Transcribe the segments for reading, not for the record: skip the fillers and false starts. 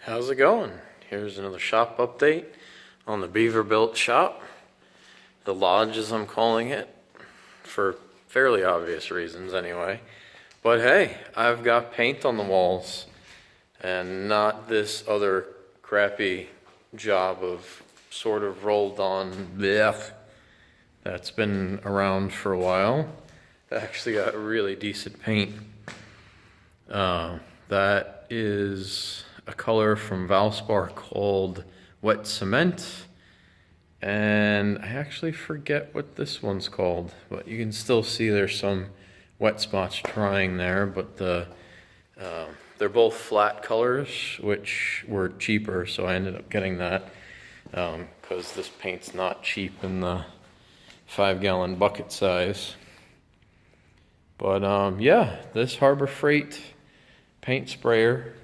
How's it going? Here's another shop update on the Beaver built shop. The lodge, as I'm calling it, for fairly obvious reasons anyway. But hey, I've got paint on the walls and not this other crappy job of sort of rolled on blech that's been around for a while. I actually got really decent paint. That is a color from Valspar called Wet Cement, and I actually forget what this one's called, but you can still see there's some wet spots drying there, but they're both flat colors, which were cheaper, so I ended up getting that because this paint's not cheap in the 5-gallon bucket size. But yeah, this Harbor Freight paint sprayer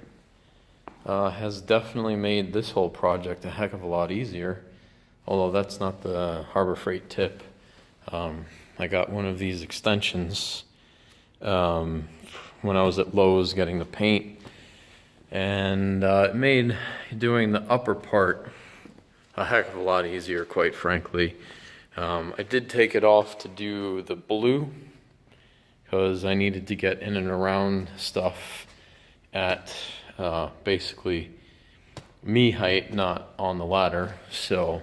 has definitely made this whole project a heck of a lot easier, although that's not the Harbor Freight tip. I got one of these extensions when I was at Lowe's getting the paint, and it made doing the upper part a heck of a lot easier, quite frankly. I did take it off to do the blue because I needed to get in and around stuff at basically me height, not on the ladder. So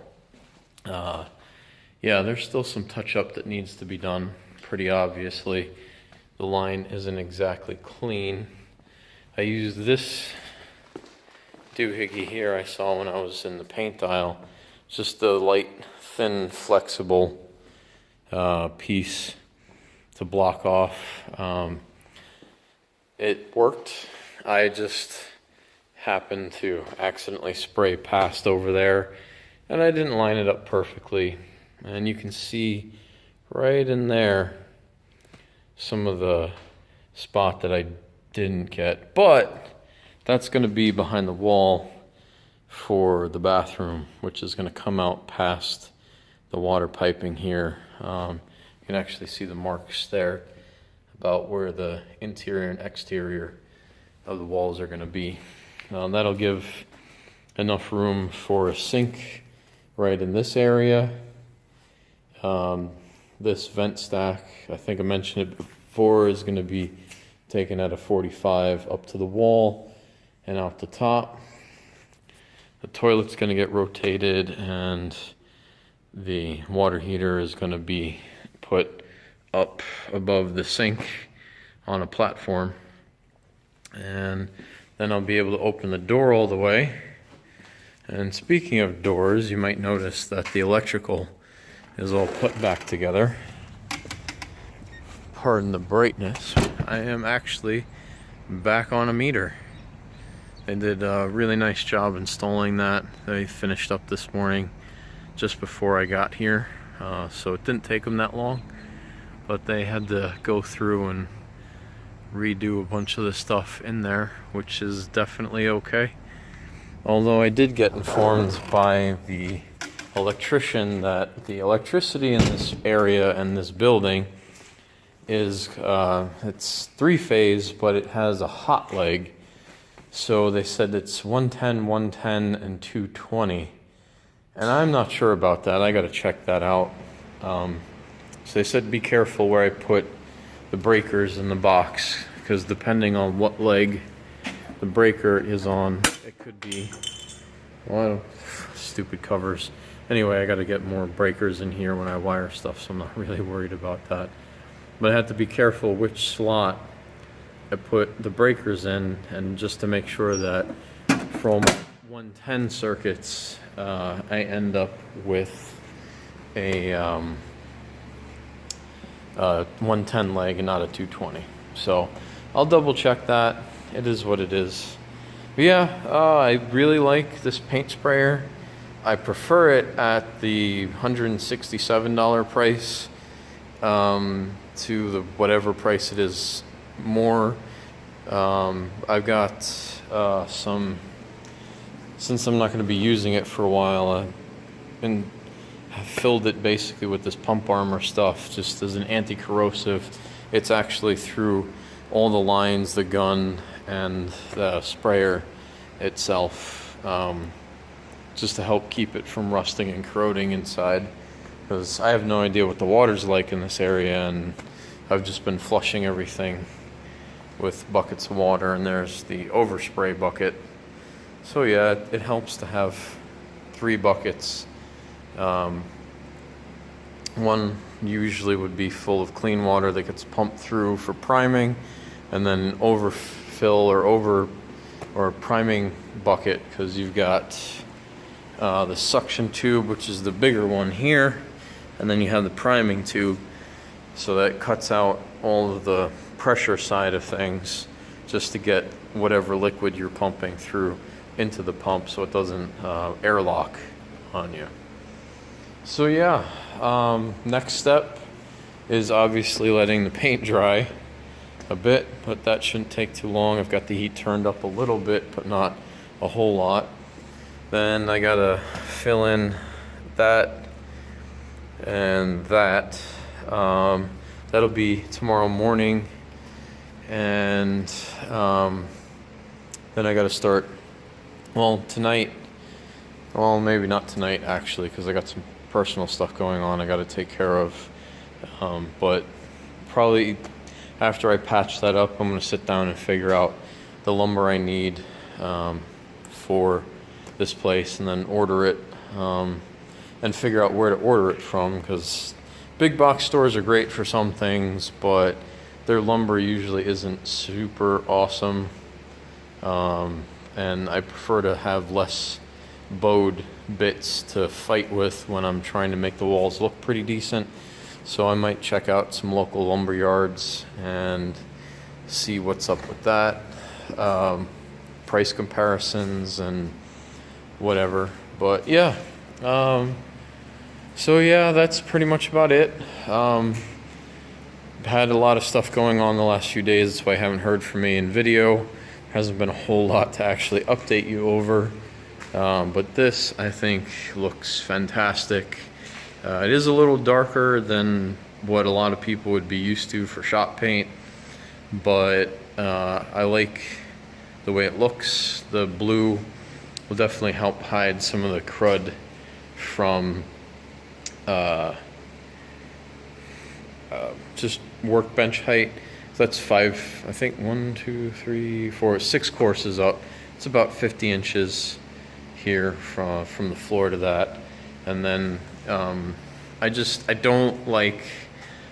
yeah, there's still some touch up that needs to be done, pretty obviously. The line isn't exactly clean. I used this doohickey here I saw when I was in the paint aisle. It's just a light, thin, flexible piece to block off. It worked. I just happened to accidentally spray past over there, and I didn't line it up perfectly. And you can see right in there some of the spot that I didn't get, but that's going to be behind the wall for the bathroom, which is going to come out past the water piping here. You can actually see the marks there about where the interior and exterior of the walls are going to be. That'll give enough room for a sink right in this area. This vent stack, I think I mentioned it before, is going to be taken at a 45 up to the wall and out the top. The toilet's going to get rotated, and the water heater is going to be put up above the sink on a platform. And then I'll be able to open the door all the way. And speaking of doors, you might notice that the electrical is all put back together. Pardon the brightness. I am actually back on a meter. They did a really nice job installing that. They finished up this morning just before I got here, so it didn't take them that long, but they had to go through and redo a bunch of the stuff in there, which is definitely okay. Although I did get informed by the electrician that the electricity in this area and this building is it's 3-phase, but it has a hot leg. So they said it's 110, 110, and 220. And I'm not sure about that. I got to check that out. So they said be careful where I put the breakers in the box, because depending on what leg the breaker is on, it could be, well, stupid covers. Anyway, I got to get more breakers in here when I wire stuff, so I'm not really worried about that. But I have to be careful which slot I put the breakers in, and just to make sure that from 110 circuits, I end up with a 110 leg and not a 220. So I'll double check that. It is what it is. But yeah, I really like this paint sprayer. I prefer it at the $167 price to the whatever price it is more. I've got some, since I'm not going to be using it for a while, I've filled it basically with this pump armor stuff just as an anti-corrosive. It's actually through all the lines, the gun and the sprayer, itself, just to help keep it from rusting and corroding inside, because I have no idea what the water's like in this area, and I've just been flushing everything with buckets of water, and there's the overspray bucket. So yeah, it helps to have 3 buckets. One usually would be full of clean water that gets pumped through for priming, and then overfill or priming bucket, because you've got the suction tube, which is the bigger one here, and then you have the priming tube, so that cuts out all of the pressure side of things, just to get whatever liquid you're pumping through into the pump so it doesn't airlock on you. So yeah, next step is obviously letting the paint dry a bit, but that shouldn't take too long. I've got the heat turned up a little bit, but not a whole lot. Then I gotta fill in that and that. That'll be tomorrow morning, and then I gotta start, well, tonight. Well, maybe not tonight actually, because I got some personal stuff going on I gotta take care of. But probably after I patch that up, I'm gonna sit down and figure out the lumber I need for this place, and then order it, and figure out where to order it from, because big box stores are great for some things, but their lumber usually isn't super awesome, and I prefer to have less bowed bits to fight with when I'm trying to make the walls look pretty decent. So I might check out some local lumber yards and see what's up with that, price comparisons and whatever. But yeah, so yeah, that's pretty much about it. Had a lot of stuff going on the last few days, that's why I haven't heard from me in video. Hasn't been a whole lot to actually update you over. But this, I think, looks fantastic. It is a little darker than what a lot of people would be used to for shop paint, but I like the way it looks. The blue will definitely help hide some of the crud from just workbench height. So that's 5, I think 1, 2, 3, 4, 6 courses up. It's about 50 inches here from the floor to that. And then I don't like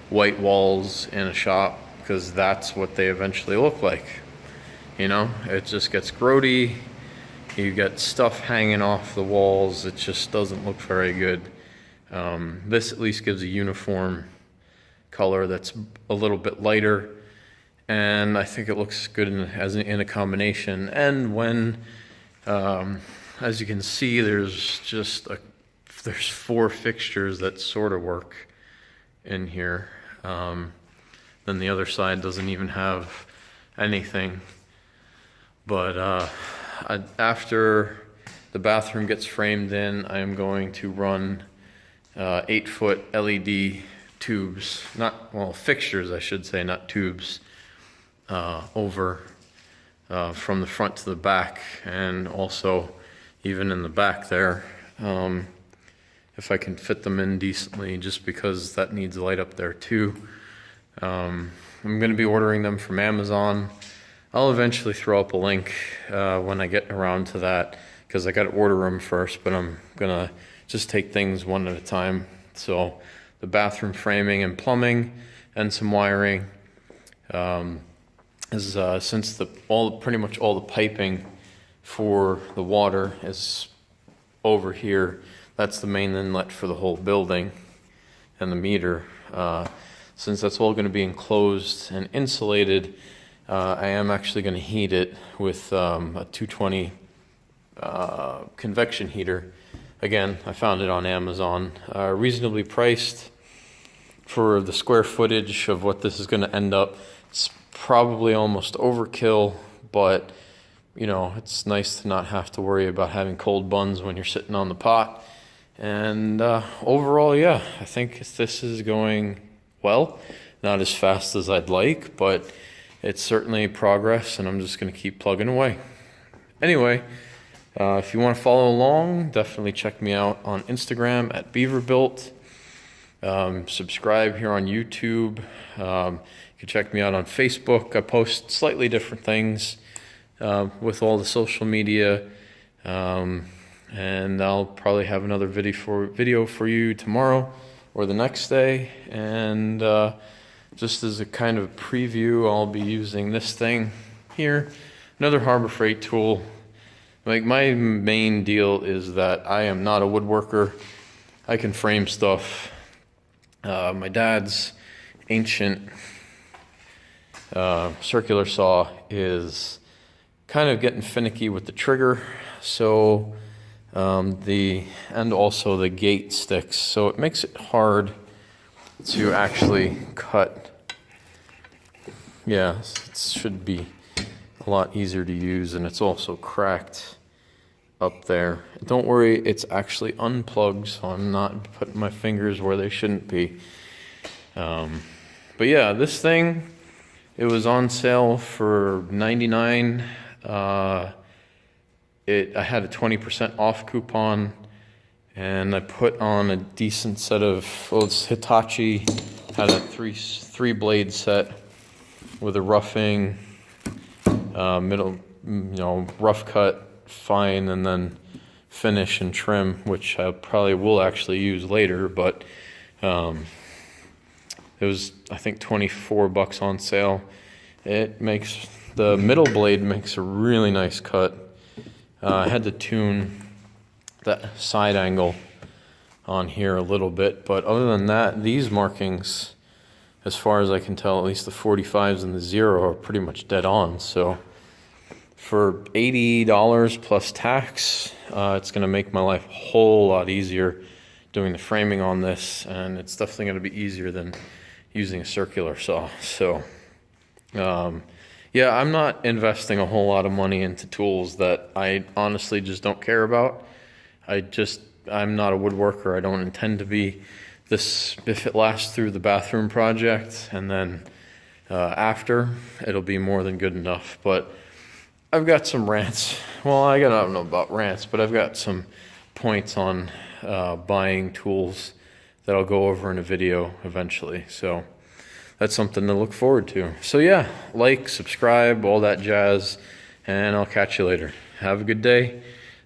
white walls in a shop, because that's what they eventually look like. You know, it just gets grody. You get stuff hanging off the walls. It just doesn't look very good. This at least gives a uniform color that's a little bit lighter, and I think it looks good in a combination. And when, as you can see, there's 4 fixtures that sort of work in here. Then the other side doesn't even have anything. But after the bathroom gets framed in, I am going to run 8-foot LED tubes, fixtures I should say, not tubes, over from the front to the back, and also even in the back there, if I can fit them in decently, just because that needs light up there too. I'm going to be ordering them from Amazon. I'll eventually throw up a link when I get around to that, because I got to order them first, but I'm going to just take things one at a time. So the bathroom framing and plumbing and some wiring, since pretty much all the piping for the water is over here. That's the main inlet for the whole building, and the meter. Since that's all going to be enclosed and insulated, I am actually going to heat it with a 220 convection heater. Again, I found it on Amazon, reasonably priced for the square footage of what this is going to end up. It's probably almost overkill, but you know, it's nice to not have to worry about having cold buns when you're sitting on the pot. And overall, yeah, I think this is going well. Not as fast as I'd like, but it's certainly progress, and I'm just going to keep plugging away. anyway, if you want to follow along, definitely check me out on Instagram at Beaver. Subscribe here on YouTube. You can check me out on Facebook. I post slightly different things with all the social media. And I'll probably have another video for you tomorrow or the next day. And just as a kind of preview, I'll be using this thing here, another Harbor Freight tool. Like, my main deal is that I am not a woodworker. I can frame stuff. My dad's ancient circular saw is kind of getting finicky with the trigger, so and also the gate sticks, so it makes it hard to actually cut. Yeah, it should be a lot easier to use, and it's also cracked up there. Don't worry, it's actually unplugged, so I'm not putting my fingers where they shouldn't be. But yeah, this thing, it was on sale for $99. I had a 20% off coupon, and I put on a decent set of, well, it's Hitachi, had a three blade set with a roughing, middle, rough cut, fine, and then finish and trim, which I probably will actually use later, but it was, I think, $24 on sale. It makes, the middle blade makes a really nice cut. I had to tune that side angle on here a little bit, but other than that, these markings, as far as I can tell, at least the 45s and the 0 are pretty much dead on. So for $80 plus tax, it's going to make my life a whole lot easier doing the framing on this, and it's definitely going to be easier than using a circular saw. So yeah, I'm not investing a whole lot of money into tools that I honestly just don't care about. I'm not a woodworker. I don't intend to be. This, if it lasts through the bathroom project, and then after, it'll be more than good enough. But I've got some rants. Well, I don't know about rants, but I've got some points on buying tools that I'll go over in a video eventually. So that's something to look forward to. So yeah, like, subscribe, all that jazz, and I'll catch you later. Have a good day.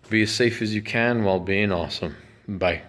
Be as safe as you can while being awesome. Bye.